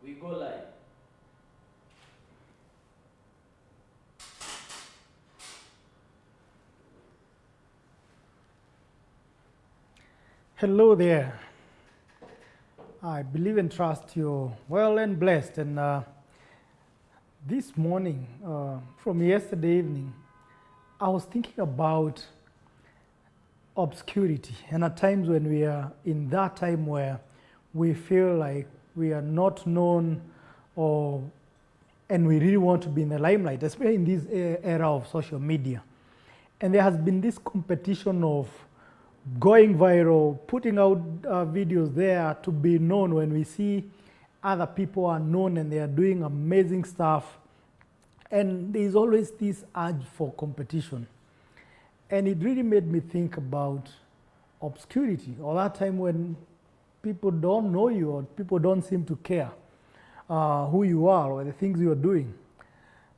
We go live. Hello there. I believe and trust you're well and blessed. And this morning, from yesterday evening, I was thinking about obscurity. And at times when we are in that time where we feel like we are not known and we really want to be in the limelight, especially in this era of social media. And there has been this competition of going viral, putting out videos there to be known. When we see other people are known and they are doing amazing stuff, and there's always this urge for competition. And it really made me think about obscurity, or that time when people don't know you or people don't seem to care who you are or the things you are doing.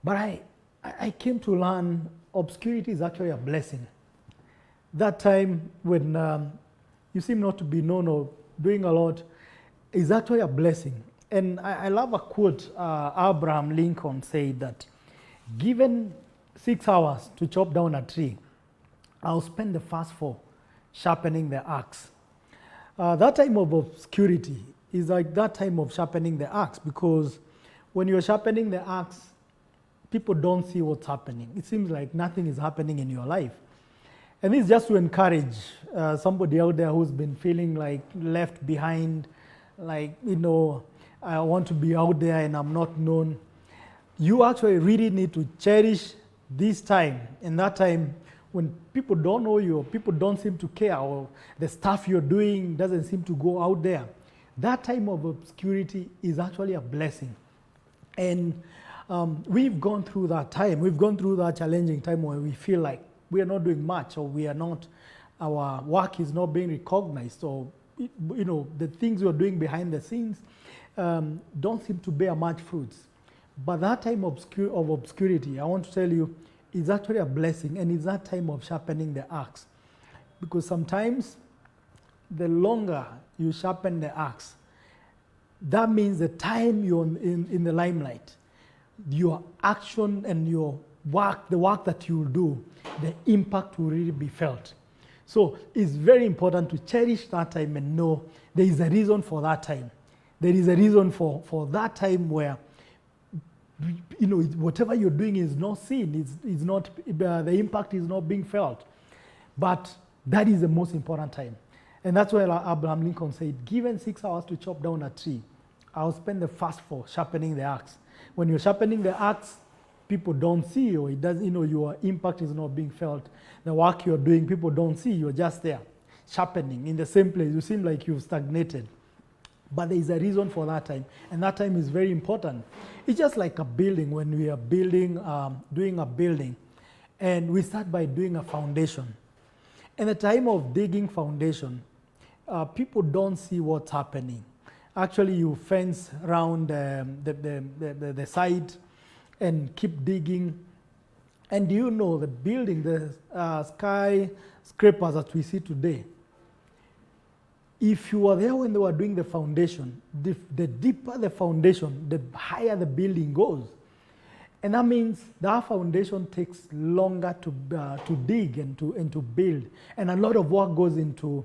But I came to learn obscurity is actually a blessing. That time when you seem not to be known or doing a lot is actually a blessing. And I love a quote Abraham Lincoln said that, given 6 hours to chop down a tree, I'll spend the first 4 sharpening the axe. That time of obscurity is like that time of sharpening the axe, because when you're sharpening the axe, people don't see what's happening. It seems like nothing is happening in your life. And this is just to encourage somebody out there who's been feeling like left behind, like, I want to be out there and I'm not known. You actually really need to cherish this time, and that time when people don't know you or people don't seem to care, or the stuff you're doing doesn't seem to go out there. That time of obscurity is actually a blessing. And we've gone through that time. We've gone through that challenging time where we feel like we are not doing much, or our work is not being recognized, or the things we're doing behind the scenes don't seem to bear much fruits. But that time of obscurity, I want to tell you, is actually a blessing, and it's that time of sharpening the axe. Because sometimes the longer you sharpen the axe, that means the time you're in the limelight, your action and your work, the work that you will do, the impact will really be felt. So it's very important to cherish that time and know there is a reason for that time. There is a reason for that time where whatever you're doing is not seen, it's not, the impact is not being felt. But that is the most important time. And that's why Abraham Lincoln said, given 6 hours to chop down a tree, I'll spend the first 4 sharpening the axe. When you're sharpening the axe, people don't see you. It does, your impact is not being felt. The work you're doing, people don't see. You're just there, sharpening in the same place. You seem like you've stagnated. But there is a reason for that time, and that time is very important. It's just like a building. When we are building, doing a building, and we start by doing a foundation. In the time of digging foundation, people don't see what's happening. Actually, you fence around the site and keep digging. And do you know the building, the skyscrapers that we see today, if you were there when they were doing the foundation, the deeper the foundation, the higher the building goes. And that means that foundation takes longer to dig and to build. And a lot of work goes into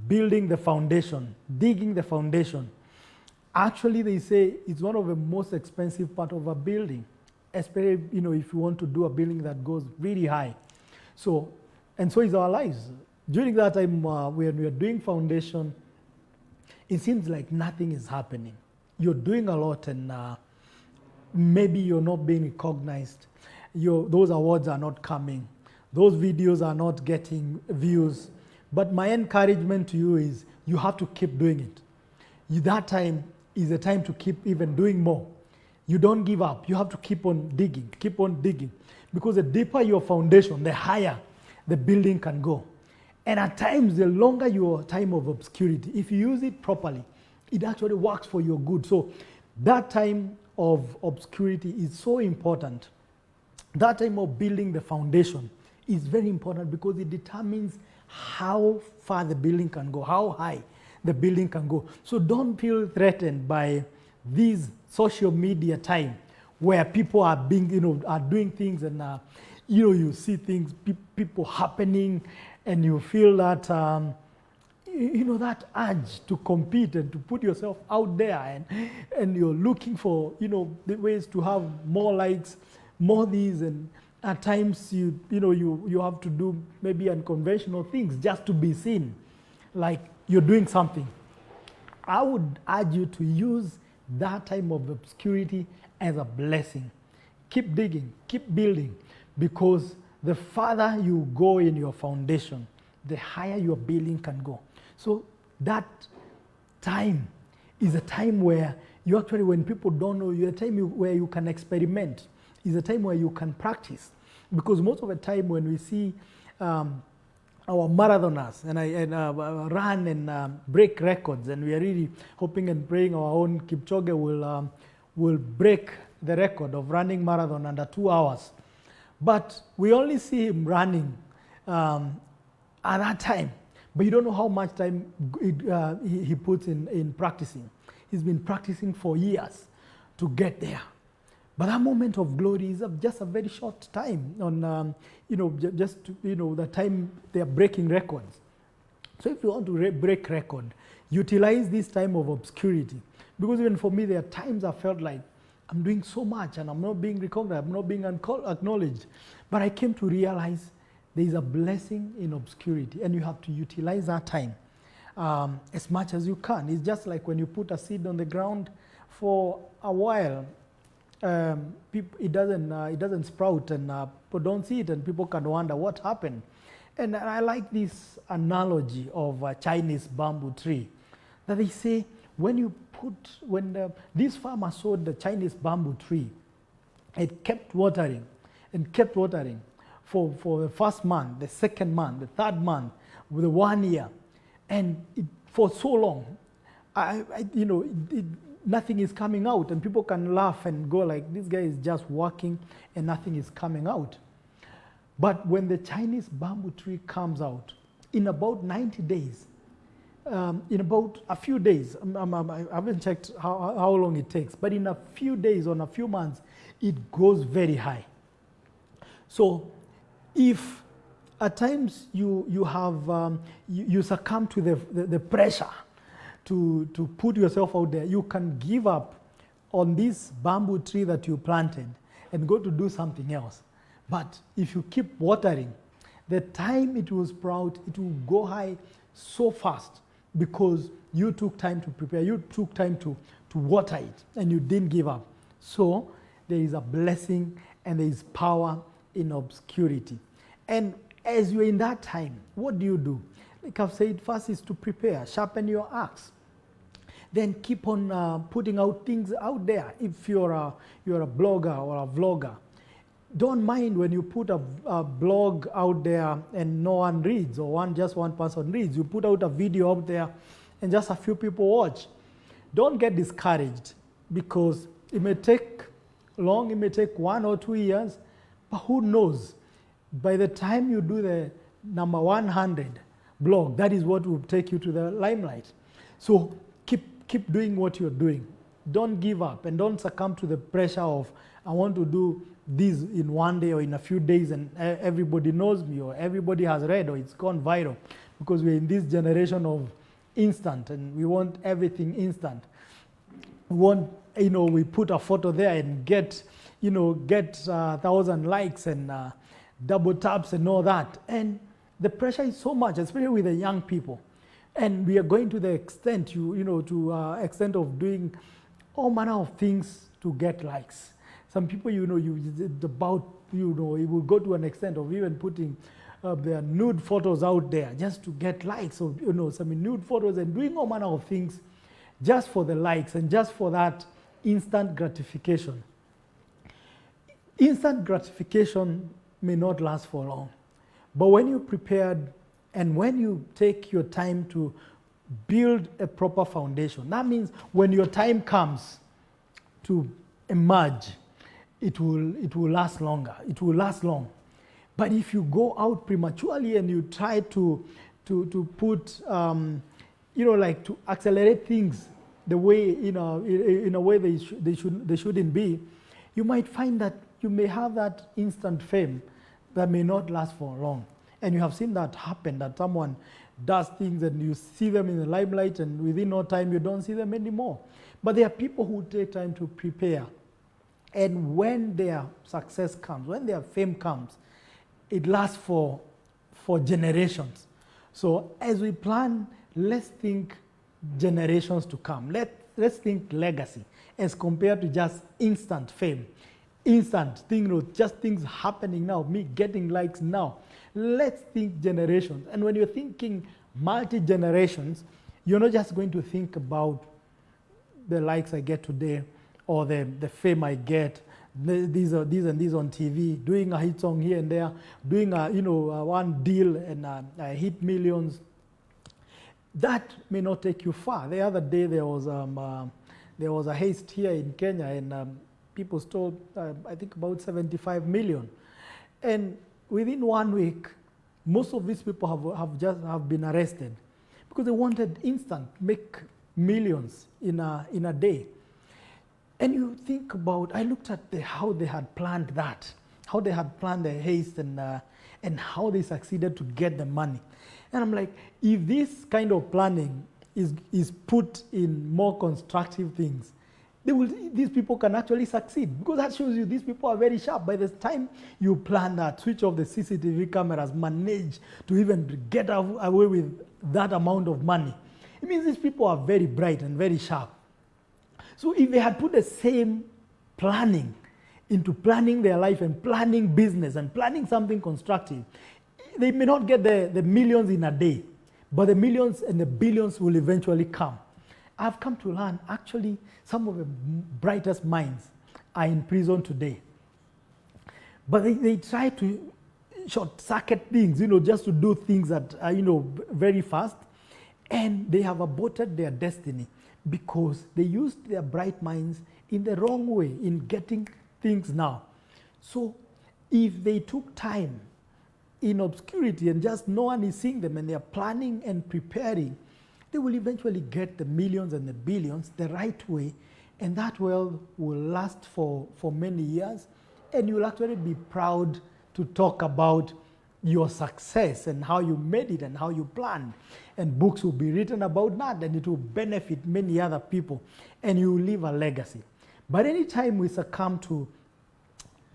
building the foundation, digging the foundation. Actually, they say it's one of the most expensive part of a building, especially if you want to do a building that goes really high. So is our lives. During that time when we are doing foundation, it seems like nothing is happening. You're doing a lot, and maybe you're not being recognized. Those awards are not coming. Those videos are not getting views. But my encouragement to you is you have to keep doing it. That time is the time to keep even doing more. You don't give up. You have to keep on digging, because the deeper your foundation, the higher the building can go. And at times, the longer your time of obscurity, if you use it properly, it actually works for your good. So that time of obscurity is so important. That time of building the foundation is very important, because it determines how far the building can go, how high the building can go. So don't feel threatened by this social media time where people are being, are doing things, and you see things, people happening, and you feel that that urge to compete and to put yourself out there, and you're looking for the ways to have more likes, more these, and at times you have to do maybe unconventional things just to be seen, like you're doing something. I would urge you to use that time of obscurity as a blessing. Keep digging, keep building, because the farther you go in your foundation, the higher your building can go. So that time is a time where you actually, when people don't know you, a time where you can experiment. It's a time where you can practice. Because most of the time when we see our marathoners and run and break records, and we are really hoping and praying our own Kipchoge will break the record of running marathon under 2 hours. But we only see him running at that time. But you don't know how much time he puts in practicing. He's been practicing for years to get there. But that moment of glory is just a very short time on, the time they are breaking records. So if you want to break record, utilize this time of obscurity. Because even for me, there are times I felt like I'm doing so much and I'm not being recognized, I'm not being acknowledged. But I came to realize there is a blessing in obscurity, and you have to utilize that time as much as you can. It's just like when you put a seed on the ground for a while, it doesn't sprout, and people don't see it, and people can wonder what happened. And I like this analogy of a Chinese bamboo tree, that they say when this farmer sowed the Chinese bamboo tree, it kept watering and kept watering for the first month, the second month, the third month, with the 1 year, and for so long, nothing is coming out, and people can laugh and go like, this guy is just working and nothing is coming out. But when the Chinese bamboo tree comes out, in about 90 days, in about a few days, I haven't checked how long it takes, but in a few days or a few months, it goes very high. So if at times you have you succumb to the pressure to put yourself out there, you can give up on this bamboo tree that you planted and go to do something else. But if you keep watering, the time it will sprout, it will go high so fast, because you took time to prepare, you took time to water it, and you didn't give up. So there is a blessing and there is power in obscurity. And as you're in that time, what do? Like I've said, first is to prepare, sharpen your axe. Then keep on putting out things out there. If you're a blogger or a vlogger, don't mind when you put a blog out there and no one reads, or just one person reads. You put out a video out there and just a few people watch. Don't get discouraged, because it may take long, it may take 1 or 2 years, but who knows? By the time you do the number 100 blog, that is what will take you to the limelight. So keep doing what you're doing. Don't give up, and don't succumb to the pressure of, I want to do this in 1 day or in a few days, and everybody knows me, or everybody has read, or it's gone viral. Because we're in this generation of instant, and we want everything instant. We want, we put a photo there and get 1,000 likes and double taps and all that. And the pressure is so much, especially with the young people. And we are going to the extent, extent of doing all manner of things to get likes. Some people, it will go to an extent of even putting their nude photos out there just to get likes, or some nude photos, and doing all manner of things just for the likes and just for that instant gratification. Instant gratification may not last for long, but when you're prepared and when you take your time to build a proper foundation, that means when your time comes to emerge, it will last longer. It will last long. But if you go out prematurely and you try to put, to accelerate things the way, in a way they shouldn't be, you might find that you may have that instant fame that may not last for long. And you have seen that happen, that someone does things and you see them in the limelight and within no time you don't see them anymore. But there are people who take time to prepare. And when their success comes, when their fame comes, it lasts for generations. So as we plan, let's think generations to come. Let's think legacy as compared to just instant fame. Instant thing, just things happening now, me getting likes now. Let's think generations. And when you're thinking multi-generations, you're not just going to think about the likes I get today or the fame I get, these and these on TV, doing a hit song here and there, doing one deal and hit millions. That may not take you far. The other day there was a haste here in Kenya and people stole, I think, about 75 million. And within 1 week, most of these people have been arrested because they wanted instant, make millions in a day. And you think about, I looked at how they had planned that, how they had planned the haste and how they succeeded to get the money. And I'm like, if this kind of planning is put in more constructive things, these people can actually succeed, because that shows you these people are very sharp. By the time you plan that, switch off the CCTV cameras, manage to even get away with that amount of money, it means these people are very bright and very sharp. So if they had put the same planning into planning their life and planning business and planning something constructive, they may not get the millions in a day, but the millions and the billions will eventually come. I've come to learn, actually, some of the brightest minds are in prison today. But they try to short-circuit things, just to do things that are, very fast. And they have aborted their destiny because they used their bright minds in the wrong way, in getting things now. So if they took time in obscurity and just no one is seeing them and they're planning and preparing, they will eventually get the millions and the billions the right way, and that wealth will last for many years, and you'll actually be proud to talk about your success and how you made it and how you planned, and books will be written about that, and it will benefit many other people, and you will leave a legacy. But anytime we succumb to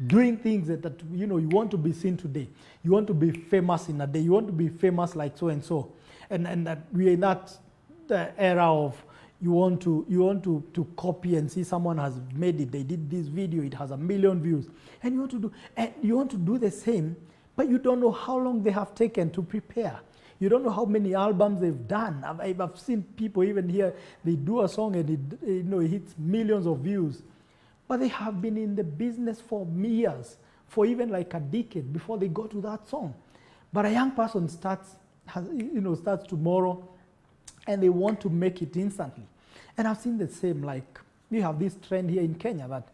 doing things that you want to be seen today, you want to be famous in a day, you want to be famous like so and so, and that we are in that era of you want to copy and see someone has made it, they did this video, it has 1 million views, and you want to do the same, but you don't know how long they have taken to prepare. You don't know how many albums they've done. I've seen people even here, they do a song and it hits millions of views, but they have been in the business for years, for even like a decade before they go to that song. But a young person starts tomorrow, and they want to make it instantly. And I've seen the same, like we have this trend here in Kenya that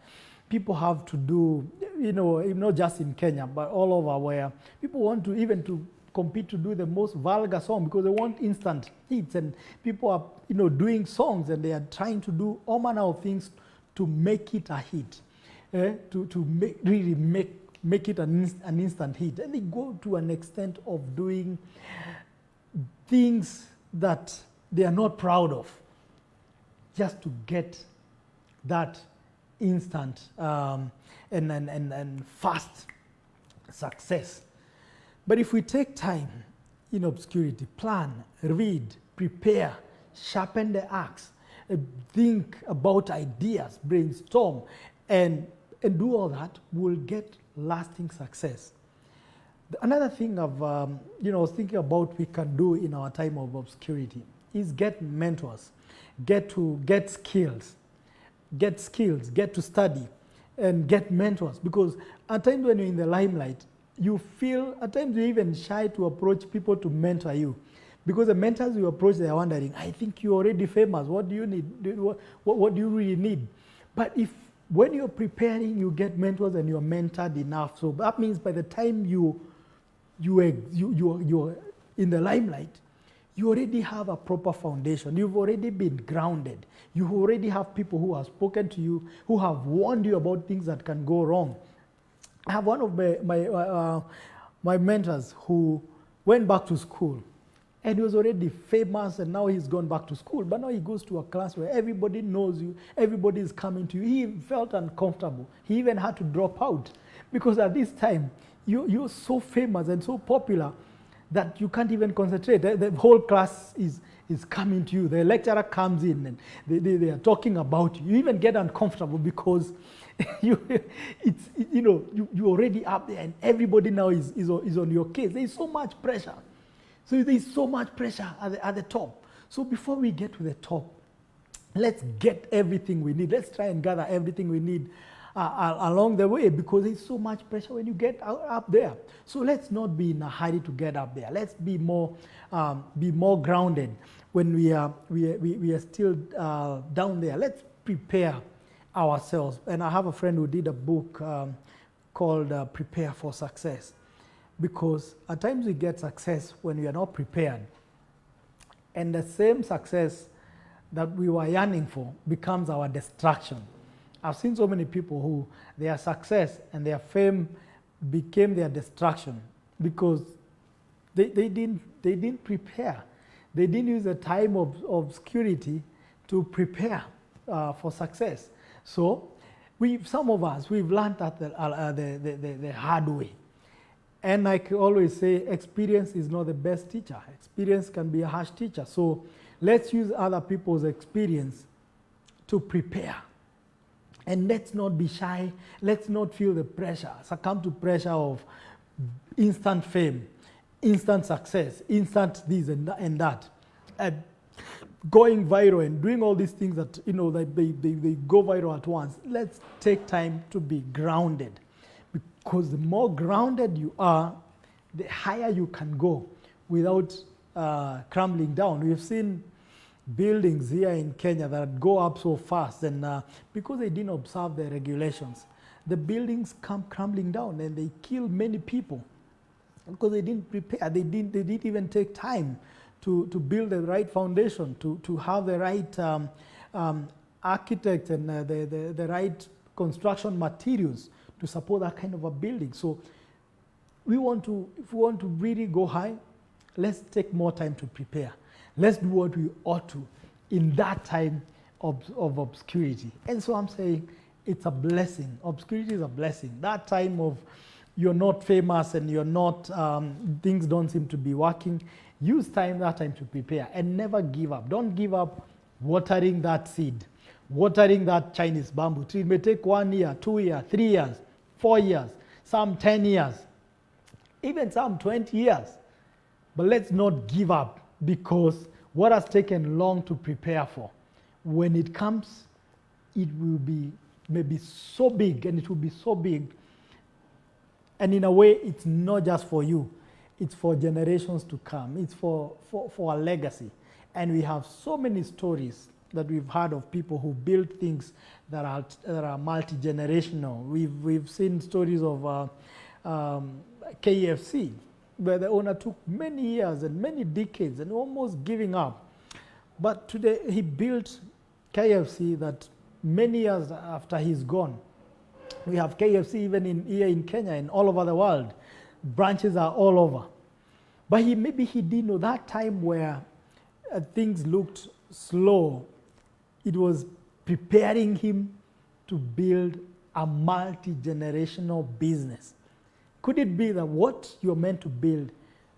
people have to do, not just in Kenya, but all over, where people want to even to compete to do the most vulgar song because they want instant hits, and people are doing songs and they are trying to do all manner of things to make it a hit, to make it an instant hit. And they go to an extent of doing things that they are not proud of, just to get that instant and fast success. But if we take time in obscurity, plan, read, prepare, sharpen the axe, think about ideas, brainstorm, and do all that, we'll get lasting success. Another thing I was thinking about we can do in our time of obscurity is get mentors, get skills, get to study, and get mentors. Because at times when you're in the limelight, you feel, at times you're even shy to approach people to mentor you. Because the mentors you approach, they are wondering, I think you're already famous. What do you need? What do you really need? But when you're preparing, you get mentors and you're mentored enough. So that means by the time you're in the limelight, you already have a proper foundation. You've already been grounded. You already have people who have spoken to you, who have warned you about things that can go wrong. I have one of my mentors who went back to school, and he was already famous, and now he's gone back to school. But now he goes to a class where everybody knows you, everybody is coming to you. He felt uncomfortable. He even had to drop out because at this time, you're so famous and so popular that you can't even concentrate. The whole class is coming to you. The lecturer comes in and they are talking about you. You even get uncomfortable because you're already up there and everybody now is on your case. There's so much pressure. So there's so much pressure at the top. So before we get to the top, let's get everything we need. Let's try and gather everything we need along the way, because there's so much pressure when you get up there. So let's not be in a hurry to get up there. Let's be more grounded when we are still down there. Let's prepare ourselves. And I have a friend who did a book called Prepare for Success, because at times we get success when we are not prepared, and the same success that we were yearning for becomes our distraction. I've seen so many people who their success and their fame became their distraction because they didn't prepare. They didn't use the time of obscurity to prepare for success. So some of us, we've learned that the hard way. And I always say experience is not the best teacher. Experience can be a harsh teacher. So let's use other people's experience to prepare. And let's not be shy. Let's not feel the pressure, succumb to pressure of instant fame, instant success, instant this and that. Going viral and doing all these things that, they go viral at once. Let's take time to be grounded. Because the more grounded you are, the higher you can go without crumbling down. We've seen buildings here in Kenya that go up so fast, and because they didn't observe the regulations, the buildings come crumbling down and they kill many people because they didn't prepare. They didn't even take time to build the right foundation, to have the right architect and the right construction materials to support that kind of a building. So if we want to really go high, let's take more time to prepare. Let's do what we ought to in that time of obscurity. And so I'm saying it's a blessing. Obscurity is a blessing. That time of you're not famous and you're not, things don't seem to be working, use that time to prepare and never give up. Don't give up watering that seed, watering that Chinese bamboo tree. It may take 1 year, 2 years, 3 years, 4 years, some 10 years, even some 20 years. But let's not give up, because what has taken long to prepare for, when it comes, it will be maybe so big, and it will be so big. And in a way, it's not just for you, it's for generations to come. It's for a legacy. And we have so many stories that we've heard of people who build things that are multi-generational. We've seen stories of KFC, where the owner took many years and many decades and almost giving up. But today he built KFC that many years after he's gone. We have KFC even here in Kenya and all over the world. Branches are all over. But maybe he didn't know that time where things looked slow. It was preparing him to build a multi-generational business. Could it be that what you're meant to build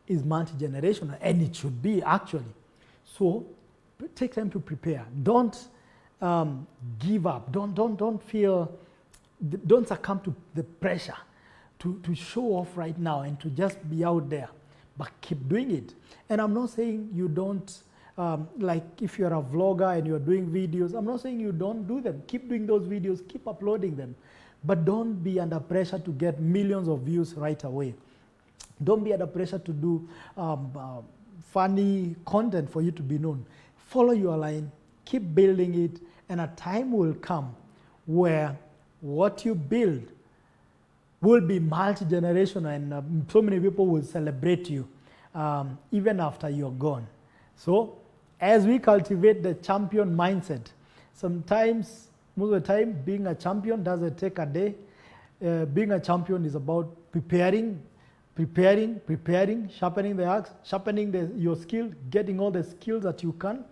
is multi-generational? And it should be, actually. So take time to prepare. Don't give up. Don't feel, don't succumb to the pressure to show off right now and to just be out there. But keep doing it. And I'm not saying you don't, like if you're a vlogger and you're doing videos, I'm not saying you don't do them. Keep doing those videos, keep uploading them. But don't be under pressure to get millions of views right away. Don't be under pressure to do funny content for you to be known. Follow your line, keep building it, and a time will come where what you build will be multi-generational, and so many people will celebrate you even after you're gone. So as we cultivate the champion mindset, sometimes, most of the time, being a champion doesn't take a day. Being a champion is about preparing, sharpening the axe, sharpening your skill, getting all the skills that you can,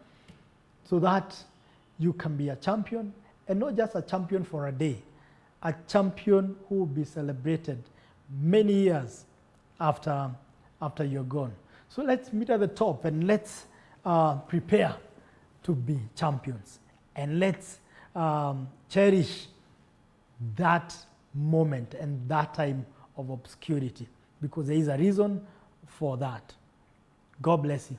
so that you can be a champion, and not just a champion for a day, a champion who will be celebrated many years after you're gone. So let's meet at the top, and let's prepare to be champions, and let's cherish that moment and that time of obscurity, because there is a reason for that. God bless you.